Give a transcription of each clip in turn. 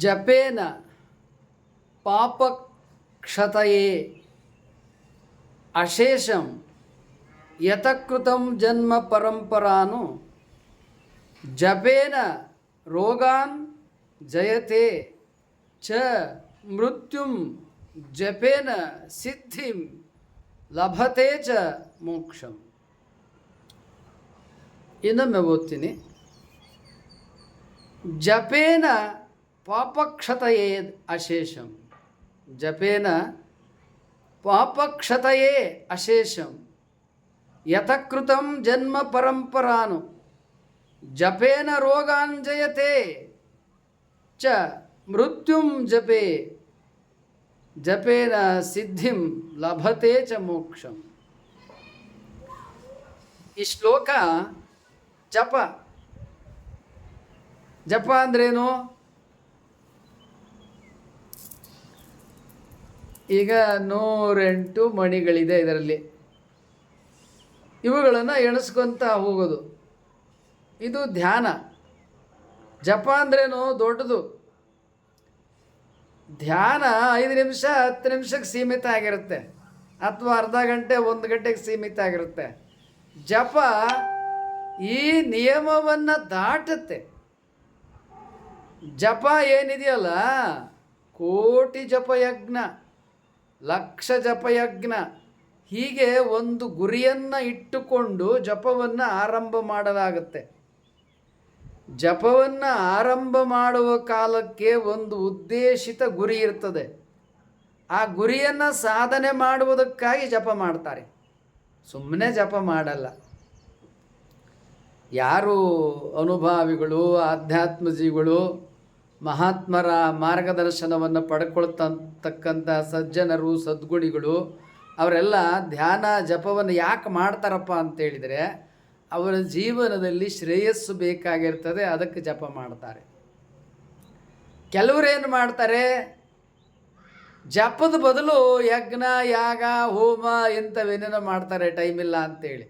ಜಪೇನ ಪಾಪಕ್ಷತಯೇ ಅಶೇಷಂ ಯತಕೃತಂ ಜನ್ಮ ಪರಂಪರಾನು ಜಪೇನ ರೋಗಾನ್ ಜಯತೆ ಚ ಮೃತ್ಯುಂ ಜಪೇನ ಸಿದ್ಧಿಂ ಲಭತೆ ಚ ಮೋಕ್ಷಂ. ಇನ್ನೊಮ್ಮೆ ಓದ್ತೀನಿ. ಜಪೇನ ಪಾಪಕ್ಷತಯೇ ಅಶೇಷಂ. ಜಪೇನ ಪಾಪಕ್ಷತಯೇ ಅಶೇಷಂ ಯತಕೃತಂ ಜನ್ಮ ಪರಂಪರಾನು ಜಪೇನ ರೋಗಾನ್ ಜಯತೆ ಚ ಮೃತ್ಯುಂ ಜಪೇ ಜಪೇನ ಸಿದ್ಧಿಂ ಲಭತೆ ಚ ಮೋಕ್ಷಂ. ಈ ಶ್ಲೋಕ ಜಪ ಜಪ ಅಂದ್ರೇನು? ಈಗ 108 ಮಣಿಗಳಿದೆ ಇದರಲ್ಲಿ. ಇವುಗಳನ್ನು ಎಣಿಸ್ಕೊತ ಹೋಗೋದು, ಇದು ಧ್ಯಾನ. ಜಪ ಅಂದ್ರೇನು? ದೊಡ್ಡದು. ಧ್ಯಾನ 5 ನಿಮಿಷ 10 ನಿಮಿಷಕ್ಕೆ ಸೀಮಿತ ಆಗಿರುತ್ತೆ, ಅಥವಾ ಅರ್ಧ ಗಂಟೆ 1 ಗಂಟೆಗೆ ಸೀಮಿತ ಆಗಿರುತ್ತೆ. ಜಪ ಈ ನಿಯಮವನ್ನು ದಾಟುತ್ತೆ. ಜಪ ಏನಿದೆಯಲ್ಲ, ಕೋಟಿ ಜಪಯಜ್ಞ, ಲಕ್ಷ ಜಪಯಜ್ಞ, ಹೀಗೆ ಒಂದು ಗುರಿಯನ್ನು ಇಟ್ಟುಕೊಂಡು ಜಪವನ್ನು ಆರಂಭ ಮಾಡಲಾಗುತ್ತೆ. ಜಪವನ್ನು ಆರಂಭ ಮಾಡುವ ಕಾಲಕ್ಕೆ ಒಂದು ಉದ್ದೇಶಿತ ಗುರಿ ಇರ್ತದೆ. ಆ ಗುರಿಯನ್ನು ಸಾಧನೆ ಮಾಡುವುದಕ್ಕಾಗಿ ಜಪ ಮಾಡ್ತಾರೆ, ಸುಮ್ಮನೆ ಜಪ ಮಾಡಲ್ಲ. ಯಾರು ಅನುಭಾವಿಗಳು, ಆಧ್ಯಾತ್ಮಜೀವಿಗಳು, ಮಹಾತ್ಮರ ಮಾರ್ಗದರ್ಶನವನ್ನು ಪಡ್ಕೊಳ್ತಕ್ಕಂಥ ಸಜ್ಜನರು, ಸದ್ಗುಣಿಗಳು, ಅವರೆಲ್ಲ ಧ್ಯಾನ ಜಪವನ್ನು ಯಾಕೆ ಮಾಡ್ತಾರಪ್ಪ ಅಂತೇಳಿದರೆ ಅವರ ಜೀವನದಲ್ಲಿ ಶ್ರೇಯಸ್ಸು ಬೇಕಾಗಿರ್ತದೆ, ಅದಕ್ಕೆ ಜಪ ಮಾಡ್ತಾರೆ. ಕೆಲವರೇನು ಮಾಡ್ತಾರೆ, ಜಪದ ಬದಲು ಯಜ್ಞ ಯಾಗ ಹೋಮ ಇಂಥವೇನೇನೋ ಮಾಡ್ತಾರೆ, ಟೈಮ್ ಇಲ್ಲ ಅಂತೇಳಿ.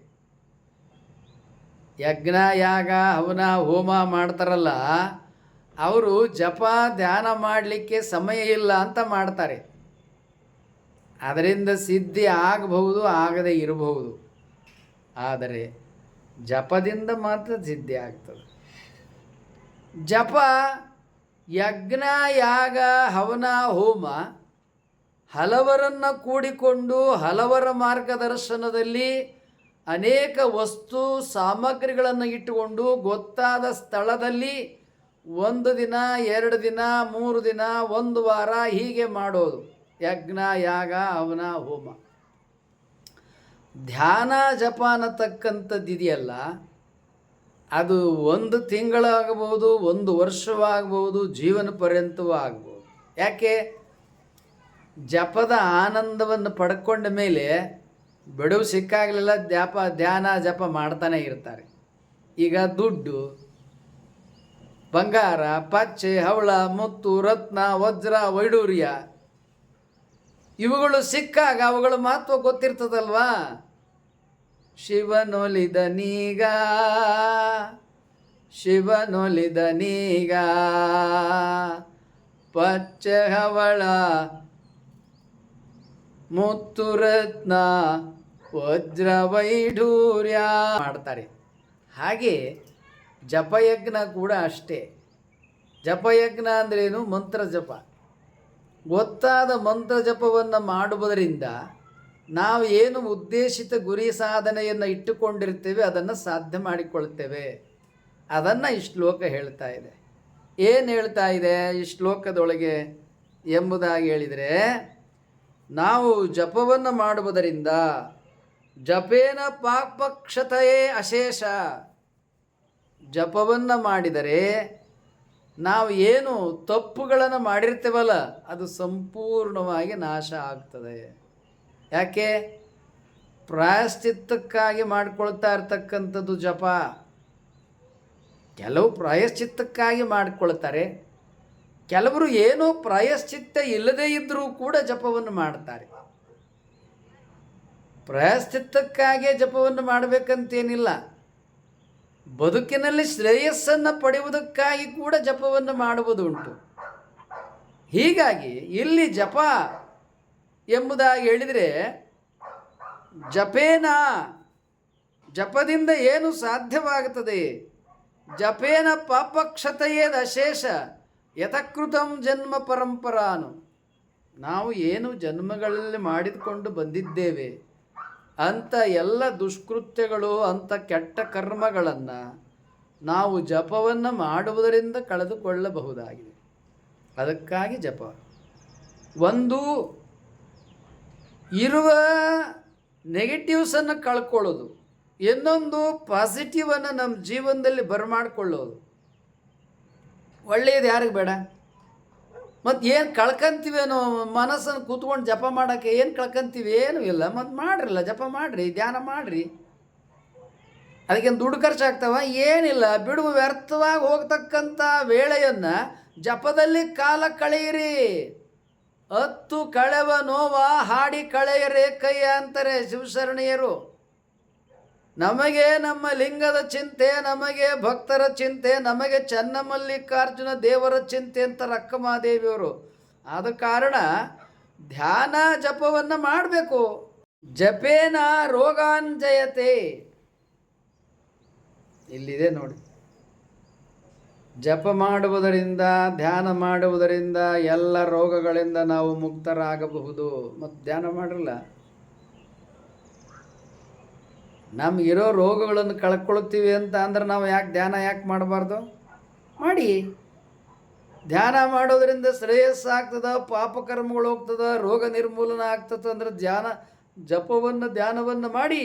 ಯಜ್ಞ ಯಾಗ ಹವನ ಹೋಮ ಮಾಡ್ತಾರಲ್ಲ, ಅವರು ಜಪ ಧ್ಯಾನ ಮಾಡಲಿಕ್ಕೆ ಸಮಯ ಇಲ್ಲ ಅಂತ ಮಾಡ್ತಾರೆ. ಅದರಿಂದ ಸಿದ್ಧಿ ಆಗಬಹುದು, ಆಗದೇ ಇರಬಹುದು. ಆದರೆ ಜಪದಿಂದ ಮಾತ್ರ ಸಿದ್ಧಿ ಆಗ್ತದೆ. ಜಪ ಯಜ್ಞ ಯಾಗ ಹವನ ಹೋಮ ಹಲವರನ್ನು ಕೂಡಿಕೊಂಡು ಹಲವರ ಮಾರ್ಗದರ್ಶನದಲ್ಲಿ ಅನೇಕ ವಸ್ತು ಸಾಮಗ್ರಿಗಳನ್ನು ಇಟ್ಟುಕೊಂಡು ಗೊತ್ತಾದ ಸ್ಥಳದಲ್ಲಿ 1 ದಿನ 2 ದಿನ 3 ದಿನ 1 ವಾರ ಹೀಗೆ ಮಾಡೋದು ಯಜ್ಞ ಯಾಗ ಹವನ ಹೋಮ. ಧ್ಯಾನ ಜಪ ಅನ್ನತಕ್ಕಂಥದ್ದು ಇದೆಯಲ್ಲ, ಅದು 1 ತಿಂಗಳಾಗಬಹುದು, 1 ವರ್ಷವಾಗಬಹುದು, ಜೀವನ ಪರ್ಯಂತವೂ ಆಗ್ಬೋದು. ಯಾಕೆ? ಜಪದ ಆನಂದವನ್ನು ಪಡ್ಕೊಂಡ ಮೇಲೆ ಬಿಡುವು ಸಿಕ್ಕಾಗಲೆಲ್ಲ ಧ್ಯಾನ ಜಪ ಮಾಡ್ತಾನೆ ಇರ್ತಾರೆ. ಈಗ ದುಡ್ಡು, ಬಂಗಾರ, ಪಚ್ಚೆ, ಹವಳ, ಮುತ್ತು, ರತ್ನ, ವಜ್ರ, ವೈಡೂರ್ಯ ಇವುಗಳು ಸಿಕ್ಕಾಗ ಅವುಗಳ ಮಹತ್ವ ಗೊತ್ತಿರ್ತದಲ್ವಾ. ಶಿವನೊಲಿದನೀಗ ಶಿವನೊಲಿದನೀಗ ಪಚ್ಚೆ ಹವಳ ಮುತ್ತು ರತ್ನ ವಜ್ರ ವೈಢೂರ್ಯ ಮಾಡ್ತಾರೆ. ಹಾಗೆ ಜಪಯಜ್ಞ ಕೂಡ ಅಷ್ಟೇ. ಜಪಯಜ್ಞ ಅಂದ್ರೇನು? ಮಂತ್ರ ಜಪ. ಗೊತ್ತಾದ ಮಂತ್ರ ಜಪವನ್ನು ಮಾಡುವುದರಿಂದ ನಾವು ಏನು ಉದ್ದೇಶಿತ ಗುರಿ ಸಾಧನೆಯನ್ನು ಇಟ್ಟುಕೊಂಡಿರ್ತೇವೆ ಅದನ್ನು ಸಾಧ್ಯ ಮಾಡಿಕೊಳ್ತೇವೆ. ಅದನ್ನು ಈ ಶ್ಲೋಕ ಹೇಳ್ತಾ ಇದೆ. ಏನು ಹೇಳ್ತಾ ಇದೆ ಈ ಶ್ಲೋಕದೊಳಗೆ ಎಂಬುದಾಗಿ ಹೇಳಿದರೆ, ನಾವು ಜಪವನ್ನು ಮಾಡುವುದರಿಂದ ಜಪೇನ ಪಾಪಕ್ಷತಯೇ ಅಶೇಷ. ಜಪವನ್ನು ಮಾಡಿದರೆ ನಾವು ಏನು ತಪ್ಪುಗಳನ್ನು ಮಾಡಿರ್ತೇವಲ್ಲ ಅದು ಸಂಪೂರ್ಣವಾಗಿ ನಾಶ ಆಗ್ತದೆ. ಯಾಕೆ? ಪ್ರಾಯಶ್ಚಿತ್ತಕ್ಕಾಗಿ ಮಾಡ್ಕೊಳ್ತಾ ಇರ್ತಕ್ಕಂಥದ್ದು ಜಪ. ಕೆಲವು ಪ್ರಾಯಶ್ಚಿತ್ತಕ್ಕಾಗಿ ಮಾಡಿಕೊಳ್ತಾರೆ, ಕೆಲವರು ಏನೋ ಪ್ರಾಯಶ್ಚಿತ್ತ ಇಲ್ಲದೇ ಇದ್ದರೂ ಕೂಡ ಜಪವನ್ನು ಮಾಡ್ತಾರೆ. ಪ್ರಾಯಶ್ಚಿತ್ತಕ್ಕಾಗೇ ಜಪವನ್ನು ಮಾಡಬೇಕಂತೇನಿಲ್ಲ. ಬದುಕಿನಲ್ಲಿ ಶ್ರೇಯಸ್ಸನ್ನು ಪಡೆಯುವುದಕ್ಕಾಗಿ ಕೂಡ ಜಪವನ್ನು ಮಾಡುವುದುಂಟು. ಹೀಗಾಗಿ ಇಲ್ಲಿ ಜಪ ಎಂಬುದಾಗಿ ಹೇಳಿದರೆ ಜಪೇನ, ಜಪದಿಂದ ಏನು ಸಾಧ್ಯವಾಗುತ್ತದೆ? ಜಪೇನ ಪಾಪಕ್ಷತೆಯೇದ ಅಶೇಷ ಯಥಕೃತಂ ಜನ್ಮ ಪರಂಪರಾನು. ನಾವು ಏನು ಜನ್ಮಗಳಲ್ಲಿ ಮಾಡಿದುಕೊಂಡು ಬಂದಿದ್ದೇವೆ ಅಂಥ ಎಲ್ಲ ದುಷ್ಕೃತ್ಯಗಳು, ಅಂಥ ಕೆಟ್ಟ ಕರ್ಮಗಳನ್ನು ನಾವು ಜಪವನ್ನು ಮಾಡುವುದರಿಂದ ಕಳೆದುಕೊಳ್ಳಬಹುದಾಗಿದೆ. ಅದಕ್ಕಾಗಿ ಜಪ ಒಂದು ಇರುವ ನೆಗೆಟಿವ್ಸನ್ನು ಕಳ್ಕೊಳ್ಳೋದು, ಇನ್ನೊಂದು ಪಾಸಿಟಿವನ್ನು ನಮ್ಮ ಜೀವನದಲ್ಲಿ ಬರಮಾಡ್ಕೊಳ್ಳೋದು. ಒಳ್ಳೆಯದು ಯಾರಿಗೆ ಬೇಡ? ಮತ್ತು ಏನು ಕಳ್ಕೊಂತೀವೇನೋ ಮನಸ್ಸನ್ನು ಕೂತ್ಕೊಂಡು ಜಪ ಮಾಡೋಕ್ಕೆ ಏನು ಕಳ್ಕೊಂತೀವಿ? ಏನೂ ಇಲ್ಲ. ಮತ್ತು ಮಾಡ್ರಲ್ಲ, ಜಪ ಮಾಡಿರಿ, ಧ್ಯಾನ ಮಾಡಿರಿ. ಅದಕ್ಕೇನು ದುಡ್ಡು ಖರ್ಚಾಗ್ತಾವ? ಏನಿಲ್ಲ. ಬಿಡುವ ವ್ಯರ್ಥವಾಗಿ ಹೋಗ್ತಕ್ಕಂಥ ವೇಳೆಯನ್ನು ಜಪದಲ್ಲಿ ಕಾಲ ಕಳೆಯಿರಿ. 10 ಕಳೆವ ನೋವ ಹಾಡಿ ಕಳೆಯರೆ ಕೈಯ ಅಂತಾರೆ ಶಿವಶರಣೀಯರು. ನಮಗೆ ನಮ್ಮ ಲಿಂಗದ ಚಿಂತೆ, ನಮಗೆ ಭಕ್ತರ ಚಿಂತೆ, ನಮಗೆ ಚನ್ನಮಲ್ಲಿಕಾರ್ಜುನ ದೇವರ ಚಿಂತೆ ಅಂತಾರೆ ಅಕ್ಕಮಹಾದೇವಿಯವರು. ಆದ ಕಾರಣ ಧ್ಯಾನ ಜಪವನ್ನು ಮಾಡಬೇಕು. ಜಪೇನ ರೋಗಾಂಜಯತೆ ಇಲ್ಲಿದೆ ನೋಡಿ. ಜಪ ಮಾಡುವುದರಿಂದ, ಧ್ಯಾನ ಮಾಡುವುದರಿಂದ ಎಲ್ಲ ರೋಗಗಳಿಂದ ನಾವು ಮುಕ್ತರಾಗಬಹುದು. ಮತ್ತು ಧ್ಯಾನ ಮಾಡಿರಲ್ಲ, ನಮಗಿರೋ ರೋಗಗಳನ್ನು ಕಳ್ಕೊಳ್ತೀವಿ ಅಂತ ಅಂದ್ರೆ ನಾವು ಧ್ಯಾನ ಯಾಕೆ ಮಾಡಬಾರ್ದು? ಮಾಡಿ. ಧ್ಯಾನ ಮಾಡೋದರಿಂದ ಶ್ರೇಯಸ್ಸಾಗ್ತದೆ, ಪಾಪಕರ್ಮಗಳು ಹೋಗ್ತದೆ, ರೋಗ ನಿರ್ಮೂಲನ ಆಗ್ತದೆ. ಅಂದ್ರೆ ಜಪವನ್ನು ಧ್ಯಾನವನ್ನು ಮಾಡಿ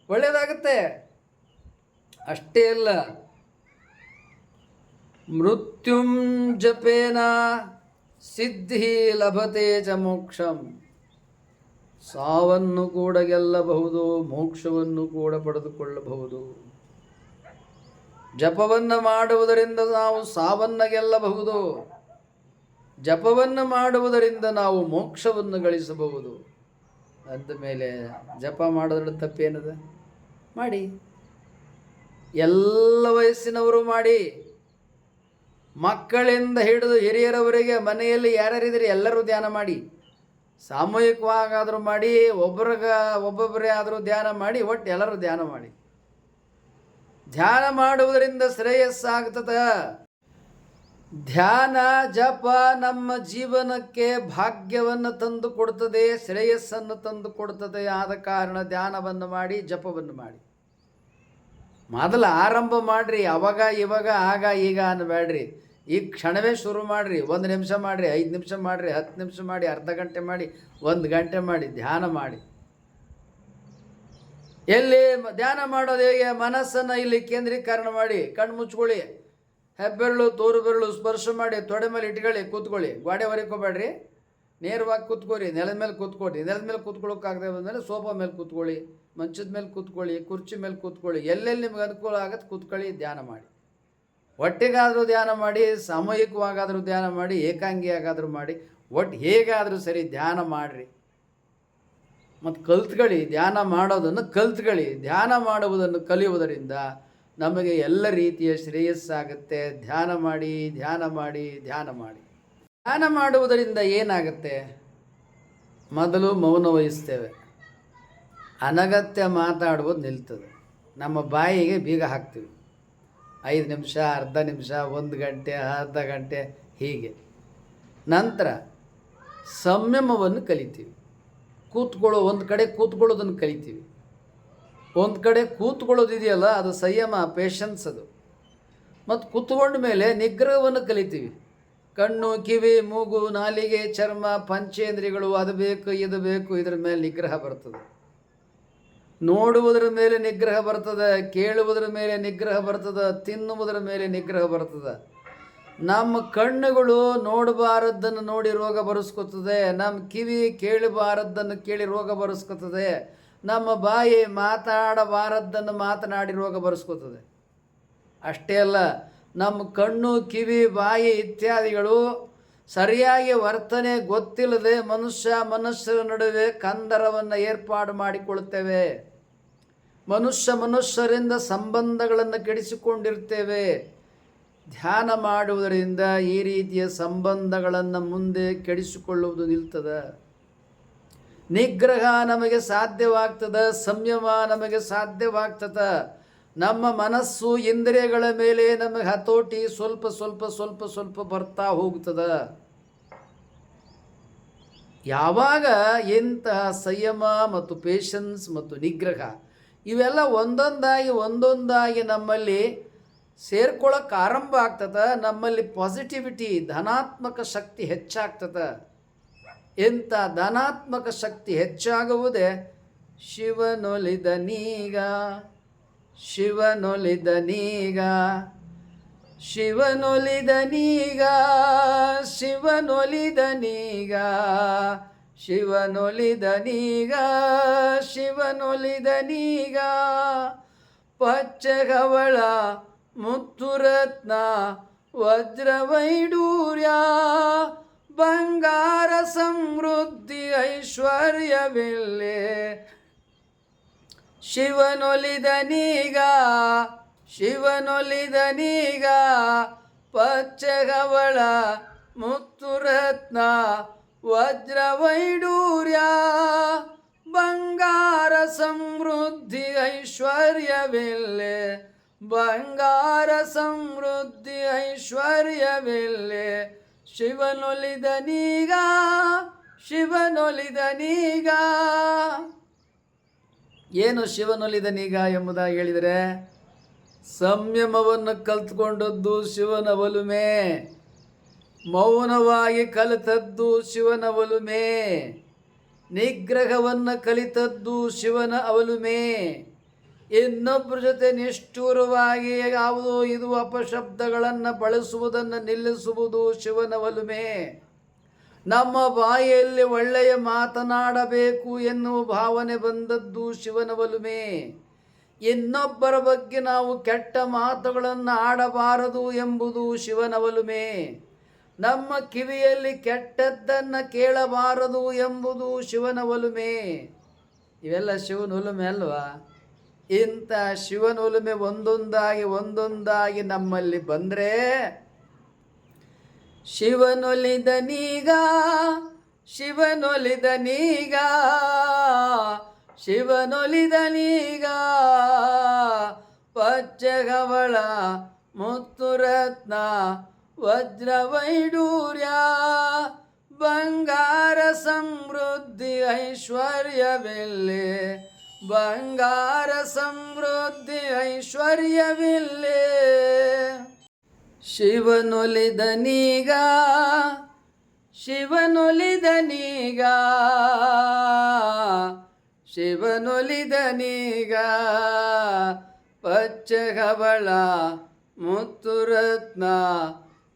ಒಳ್ಳೆಯದಾಗುತ್ತೆ. ಅಷ್ಟೇ ಅಲ್ಲ, ಮೃತ್ಯುಂ ಜಪೇನ ಸಿದ್ಧಿ ಲಭತೆ ಚ ಮೋಕ್ಷಂ. ಸಾವನ್ನು ಕೂಡ ಗೆಲ್ಲಬಹುದು, ಮೋಕ್ಷವನ್ನು ಕೂಡ ಪಡೆದುಕೊಳ್ಳಬಹುದು. ಜಪವನ್ನು ಮಾಡುವುದರಿಂದ ನಾವು ಸಾವನ್ನು ಗೆಲ್ಲಬಹುದು, ಜಪವನ್ನು ಮಾಡುವುದರಿಂದ ನಾವು ಮೋಕ್ಷವನ್ನು ಗಳಿಸಬಹುದು. ಅಂದಮೇಲೆ ಜಪ ಮಾಡೋದ್ರ ತಪ್ಪೇನದ? ಮಾಡಿ. ಎಲ್ಲ ವಯಸ್ಸಿನವರು ಮಾಡಿ. ಮಕ್ಕಳಿಂದ ಹಿಡಿದು ಹಿರಿಯರವರೆಗೆ ಮನೆಯಲ್ಲಿ ಯಾರ್ಯಾರಿದ್ದೀರಿ ಎಲ್ಲರೂ ಧ್ಯಾನ ಮಾಡಿ. ಸಾಮೂಹಿಕವಾಗಾದರೂ ಮಾಡಿ, ಒಬ್ಬೊಬ್ಬರೇ ಆದರೂ ಧ್ಯಾನ ಮಾಡಿ, ಒಟ್ಟು ಎಲ್ಲರೂ ಧ್ಯಾನ ಮಾಡಿ. ಧ್ಯಾನ ಮಾಡುವುದರಿಂದ ಶ್ರೇಯಸ್ಸಾಗ್ತದೆ. ಧ್ಯಾನ ಜಪ ನಮ್ಮ ಜೀವನಕ್ಕೆ ಭಾಗ್ಯವನ್ನು ತಂದು ಕೊಡ್ತದೆ, ಶ್ರೇಯಸ್ಸನ್ನು ತಂದು ಕೊಡ್ತದೆ. ಆದ ಕಾರಣ ಧ್ಯಾನವನ್ನು ಮಾಡಿ, ಜಪವನ್ನು ಮಾಡಿ. ಮೊದಲು ಆರಂಭ ಮಾಡಿರಿ. ಅವಾಗ ಇವಾಗ ಆಗ ಈಗ ಅನ್ನಬೇಡ್ರಿ. ಈ ಕ್ಷಣವೇ ಶುರು ಮಾಡಿರಿ. 1 ನಿಮಿಷ ಮಾಡಿರಿ, 5 ನಿಮಿಷ ಮಾಡಿರಿ, 10 ನಿಮಿಷ ಮಾಡಿ, ಅರ್ಧ ಗಂಟೆ ಮಾಡಿ, 1 ಗಂಟೆ ಮಾಡಿ, ಧ್ಯಾನ ಮಾಡಿ. ಎಲ್ಲಿ ಧ್ಯಾನ ಮಾಡೋದು ಹೇಗೆ? ಮನಸ್ಸನ್ನು ಇಲ್ಲಿ ಕೇಂದ್ರೀಕರಣ ಮಾಡಿ, ಕಣ್ಣು ಮುಚ್ಕೊಳ್ಳಿ, ಹೆಬ್ಬೆರಳು ತೋರು ಬೆರಳು ಸ್ಪರ್ಶ ಮಾಡಿ, ತೊಡೆ ಮೇಲೆ ಇಟ್ಕೊಳ್ಳಿ, ಕೂತ್ಕೊಳ್ಳಿ. ಗೋಡೆ ಹೊರಕೋಬೇಡ್ರಿ, ನೇರವಾಗಿ ಕೂತ್ಕೋರಿ. ನೆಲದ ಮೇಲೆ ಕೂತ್ಕೊಳ್ರಿ. ನೆಲದ ಮೇಲೆ ಕೂತ್ಕೊಳ್ಳೋಕ್ಕಾಗದೆ ಬಂದಮೇಲೆ ಸೋಫಾ ಮೇಲೆ ಕೂತ್ಕೊಳ್ಳಿ, ಮಂಚದ ಮೇಲೆ ಕೂತ್ಕೊಳ್ಳಿ, ಕುರ್ಚಿ ಮೇಲೆ ಕೂತ್ಕೊಳ್ಳಿ. ಎಲ್ಲೆಲ್ಲಿ ನಿಮ್ಗೆ ಅನುಕೂಲ ಆಗತ್ತೆ ಕೂತ್ಕೊಳ್ಳಿ, ಧ್ಯಾನ ಮಾಡಿ. ಒಟ್ಟಿಗಾದರೂ ಧ್ಯಾನ ಮಾಡಿ, ಸಾಮೂಹಿಕವಾಗಾದರೂ ಧ್ಯಾನ ಮಾಡಿ, ಏಕಾಂಗಿಯಾಗಾದರೂ ಮಾಡಿ, ಒಟ್ಟು ಹೇಗಾದರೂ ಸರಿ ಧ್ಯಾನ ಮಾಡಿರಿ. ಮತ್ತು ಕಲ್ತ್ಕೊಳ್ಳಿ. ಧ್ಯಾನ ಮಾಡೋದನ್ನು ಕಲ್ತ್ಕೊಳ್ಳಿ. ಧ್ಯಾನ ಮಾಡುವುದನ್ನು ಕಲಿಯುವುದರಿಂದ ನಮಗೆ ಎಲ್ಲ ರೀತಿಯ ಶ್ರೇಯಸ್ಸಾಗುತ್ತೆ. ಧ್ಯಾನ ಮಾಡಿ, ಧ್ಯಾನ ಮಾಡಿ, ಧ್ಯಾನ ಮಾಡಿ. ಧ್ಯಾನ ಮಾಡುವುದರಿಂದ ಏನಾಗುತ್ತೆ? ಮೊದಲು ಮೌನ ವಹಿಸ್ತೇವೆ. ಅನಗತ್ಯ ಮಾತಾಡುವುದು ನಿಲ್ತದೆ. ನಮ್ಮ ಬಾಯಿಗೆ ಬೀಗ ಹಾಕ್ತೀವಿ. 5 ನಿಮಿಷ, ಅರ್ಧ ನಿಮಿಷ, 1 ಗಂಟೆ, ಅರ್ಧ ಗಂಟೆ, ಹೀಗೆ. ನಂತರ ಸಂಯಮವನ್ನು ಕಲಿತೀವಿ. ಒಂದು ಕಡೆ ಕೂತ್ಕೊಳ್ಳೋದನ್ನು ಕಲಿತೀವಿ. ಒಂದು ಕಡೆ ಕೂತ್ಕೊಳ್ಳೋದಿದೆಯಲ್ಲ, ಅದು ಸಂಯಮ, ಪೇಷನ್ಸ್ ಅದು. ಮತ್ತು ಕೂತ್ಕೊಂಡ ಮೇಲೆ ನಿಗ್ರಹವನ್ನು ಕಲಿತೀವಿ. ಕಣ್ಣು, ಕಿವಿ, ಮೂಗು, ನಾಲಿಗೆ, ಚರ್ಮ, ಪಂಚೇಂದ್ರಿಯಗಳು, ಅದು ಬೇಕು, ಇದು ಬೇಕು, ಇದರ ಮೇಲೆ ನಿಗ್ರಹ ಬರ್ತದೆ. ನೋಡುವುದರ ಮೇಲೆ ನಿಗ್ರಹ ಬರ್ತದೆ, ಕೇಳುವುದರ ಮೇಲೆ ನಿಗ್ರಹ ಬರ್ತದೆ, ತಿನ್ನುವುದರ ಮೇಲೆ ನಿಗ್ರಹ ಬರ್ತದೆ. ನಮ್ಮ ಕಣ್ಣುಗಳು ನೋಡಬಾರದ್ದನ್ನು ನೋಡಿ ರೋಗ ಬರೆಸ್ಕೊತದೆ. ನಮ್ಮ ಕಿವಿ ಕೇಳಬಾರದ್ದನ್ನು ಕೇಳಿ ರೋಗ ಬರೆಸ್ಕೊತದೆ. ನಮ್ಮ ಬಾಯಿ ಮಾತಾಡಬಾರದ್ದನ್ನು ಮಾತನಾಡಿ ರೋಗ ಬರೆಸ್ಕೊತದೆ. ಅಷ್ಟೇ ಅಲ್ಲ, ನಮ್ಮ ಕಣ್ಣು, ಕಿವಿ, ಬಾಯಿ ಇತ್ಯಾದಿಗಳು ಸರಿಯಾಗಿ ವರ್ತನೆ ಗೊತ್ತಿಲ್ಲದೆ ಮನುಷ್ಯರ ನಡುವೆ ಕಂದರವನ್ನು ಏರ್ಪಾಡು ಮಾಡಿಕೊಳ್ಳುತ್ತೇವೆ. ಮನುಷ್ಯರಿಂದ ಸಂಬಂಧಗಳನ್ನು ಕೆಡಿಸಿಕೊಂಡಿರ್ತೇವೆ. ಧ್ಯಾನ ಮಾಡುವುದರಿಂದ ಈ ರೀತಿಯ ಸಂಬಂಧಗಳನ್ನು ಮುಂದೆ ಕೆಡಿಸಿಕೊಳ್ಳುವುದು ನಿಲ್ತದೆ. ನಿಗ್ರಹ ನಮಗೆ ಸಾಧ್ಯವಾಗ್ತದೆ, ಸಂಯಮ ನಮಗೆ ಸಾಧ್ಯವಾಗ್ತದೆ. ನಮ್ಮ ಮನಸ್ಸು ಇಂದ್ರಿಯಗಳ ಮೇಲೆ ನಮಗೆ ಹತೋಟಿ ಸ್ವಲ್ಪ ಸ್ವಲ್ಪ ಸ್ವಲ್ಪ ಸ್ವಲ್ಪ ಬರ್ತಾ ಹೋಗ್ತದೆ. ಯಾವಾಗ ಇಂತಹ ಸಂಯಮ ಮತ್ತು ಪೇಷನ್ಸ್ ಮತ್ತು ನಿಗ್ರಹ ಇವೆಲ್ಲ ಒಂದೊಂದಾಗಿ ನಮ್ಮಲ್ಲಿ ಸೇರ್ಕೊಳ್ಳೋಕೆ ಆರಂಭ ಆಗ್ತದೆ, ನಮ್ಮಲ್ಲಿ ಪಾಸಿಟಿವಿಟಿ ಧನಾತ್ಮಕ ಶಕ್ತಿ ಹೆಚ್ಚಾಗ್ತದೆ. ಇಂಥ ಧನಾತ್ಮಕ ಶಕ್ತಿ ಹೆಚ್ಚಾಗುವುದೇ ಶಿವನೊಲಿದನೀಗ ಶಿವನೊಲಿದನೀಗ ಶಿವನೊಲಿದನೀಗ ಶಿವನೊಲಿದನೀಗ ಶಿವನೊಲಿದನೀಗ ಶಿವನೊಲಿದನೀಗ ಪಚ್ಚಗವಳ ಮುತ್ತುರತ್ನ ವಜ್ರವೈಡೂರ್ಯ ಬಂಗಾರ ಸಮೃದ್ಧಿ ಐಶ್ವರ್ಯವಿಲ್ಲೇ ಶಿವನೊಲಿದನೀಗ ಶಿವನೊಲಿದನೀಗ ಪಚ್ಚಗವಳ ಮುತ್ತುರತ್ನ ವಜ್ರವೈಡೂರ್ಯ ಬಂಗಾರ ಸಮೃದ್ಧಿ ಐಶ್ವರ್ಯವಿಲ್ಲೇ ಬಂಗಾರ ಸಮೃದ್ಧಿ ಐಶ್ವರ್ಯವಿಲ್ಲೇ ಶಿವನೊಲಿದನೀಗ ಶಿವನೊಲಿದನೀಗ. ಏನು ಶಿವನೊಲಿದನೀಗ ಎಂಬುದಾಗಿ ಹೇಳಿದರೆ, ಸಂಯಮವನ್ನು ಕಲ್ತ್ಕೊಂಡದ್ದು ಶಿವನ ಒಲುಮೆ, ಮೌನವಾಗಿ ಕಲಿತದ್ದು ಶಿವನ ಒಲುಮೆ, ನಿಗ್ರಹವನ್ನು ಕಲಿತದ್ದು ಶಿವನ ಒಲುಮೆ, ಇನ್ನೊಬ್ಬರ ಜೊತೆ ನಿಷ್ಠುರವಾಗಿ ಯಾವುದೋ ಇದು ಅಪಶಬ್ದಗಳನ್ನು ಬಳಸುವುದನ್ನು ನಿಲ್ಲಿಸುವುದು ಶಿವನ ಒಲುಮೆ, ನಮ್ಮ ಬಾಯಿಯಲ್ಲಿ ಒಳ್ಳೆಯ ಮಾತನಾಡಬೇಕು ಎನ್ನುವ ಭಾವನೆ ಬಂದದ್ದು ಶಿವನ ಒಲುಮೆ, ಇನ್ನೊಬ್ಬರ ಬಗ್ಗೆ ನಾವು ಕೆಟ್ಟ ಮಾತುಗಳನ್ನು ಆಡಬಾರದು ಎಂಬುದು ಶಿವನ ಒಲುಮೆ, ನಮ್ಮ ಕಿವಿಯಲ್ಲಿ ಕೆಟ್ಟದ್ದನ್ನು ಕೇಳಬಾರದು ಎಂಬುದು ಶಿವನ ಒಲುಮೆ. ಇವೆಲ್ಲ ಶಿವನ ಒಲುಮೆ ಅಲ್ವಾ? ಇಂಥ ಶಿವನ ಒಲುಮೆ ಒಂದೊಂದಾಗಿ ನಮ್ಮಲ್ಲಿ ಬಂದರೆ ಶಿವನೊಲಿದನೀಗ ಶಿವನೊಲಿದನೀಗ ಶಿವನೊಲಿದನೀಗ ಪಚ್ಚಗವಳ ಮುತ್ತುರತ್ನ ವಜ್ರವೈಡೂರ್ಯ ಬಂಗಾರ ಸಮೃದ್ಧಿ ಐಶ್ವರ್ಯವಿಲ್ಲೇ ಬಂಗಾರ ಸಮೃದ್ಧಿ ಐಶ್ವರ್ಯವಿಲ್ಲೇ ಶಿವನೊಲಿದನೀಗ ಶಿವನೊಲಿದನೀಗ ಶಿವನೊಲಿದನೀಗ ಪಚ್ಚಗವಳ ಮುತ್ತುರತ್ನ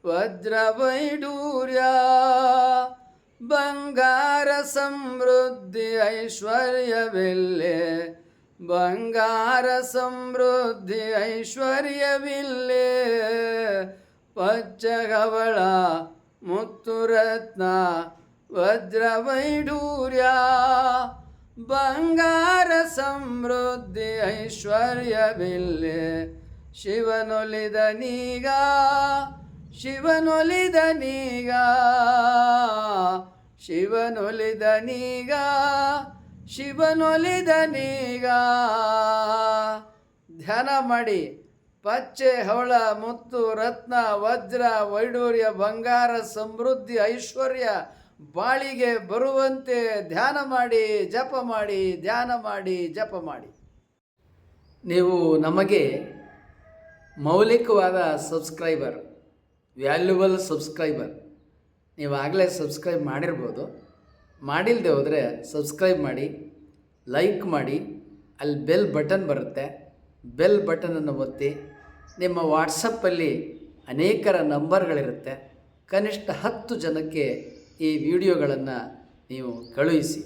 ವಜ್ರವೈಡೂರ್ಯ ಬಂಗಾರ ಸಮೃದ್ಧಿ ಐಶ್ವರ್ಯವಿಲ್ಲೇ ಬಂಗಾರ ಸಮೃದ್ಧಿ ಐಶ್ವರ್ಯವಿಲ್ಲೇ ಪಚ್ಚಗವಳ ಮುತ್ತುರತ್ನ ವಜ್ರವೈಡೂರ್ಯ ಬಂಗಾರ ಸಮೃದ್ಧಿ ಐಶ್ವರ್ಯವಿಲ್ಲೇ ಶಿವನೊಲಿದನೀಗ ಶಿವನೊಲಿದನೀಗ ಶಿವನೊಲಿದನೀಗ ಶಿವನೊಲಿದನೀಗ. ಧ್ಯಾನ ಮಾಡಿ ಪಚ್ಚೆ ಹವಳ ಮುತ್ತು ರತ್ನ ವಜ್ರ ವೈಡೂರ್ಯ ಬಂಗಾರ ಸಮೃದ್ಧಿ ಐಶ್ವರ್ಯ ಬಾಳಿಗೆ ಬರುವಂತೆ ಧ್ಯಾನ ಮಾಡಿ ಜಪ ಮಾಡಿ ಧ್ಯಾನ ಮಾಡಿ ಜಪ ಮಾಡಿ. ನೀವು ನಮಗೆ ಮೌಲಿಕವಾದ ಸಬ್ಸ್ಕ್ರೈಬರ್, ವ್ಯಾಲ್ಯುಬಲ್ ಸಬ್ಸ್ಕ್ರೈಬರ್. ನೀವು ಆಗಲೇ ಸಬ್ಸ್ಕ್ರೈಬ್ ಮಾಡಿರ್ಬೋದು, ಮಾಡಿಲ್ಲದೆ ಹೋದರೆ ಸಬ್ಸ್ಕ್ರೈಬ್ ಮಾಡಿ, ಲೈಕ್ ಮಾಡಿ, ಅಲ್ಲಿ ಬೆಲ್ ಬಟನ್ ಬರುತ್ತೆ, ಬೆಲ್ ಬಟನನ್ನು ಒತ್ತಿ. ನಿಮ್ಮ ವಾಟ್ಸಪ್ಪಲ್ಲಿ ಅನೇಕರ ನಂಬರ್ಗಳಿರುತ್ತೆ, ಕನಿಷ್ಠ 10 ಜನಕ್ಕೆ ಈ ವಿಡಿಯೋಗಳನ್ನು ನೀವು ಕಳುಹಿಸಿ.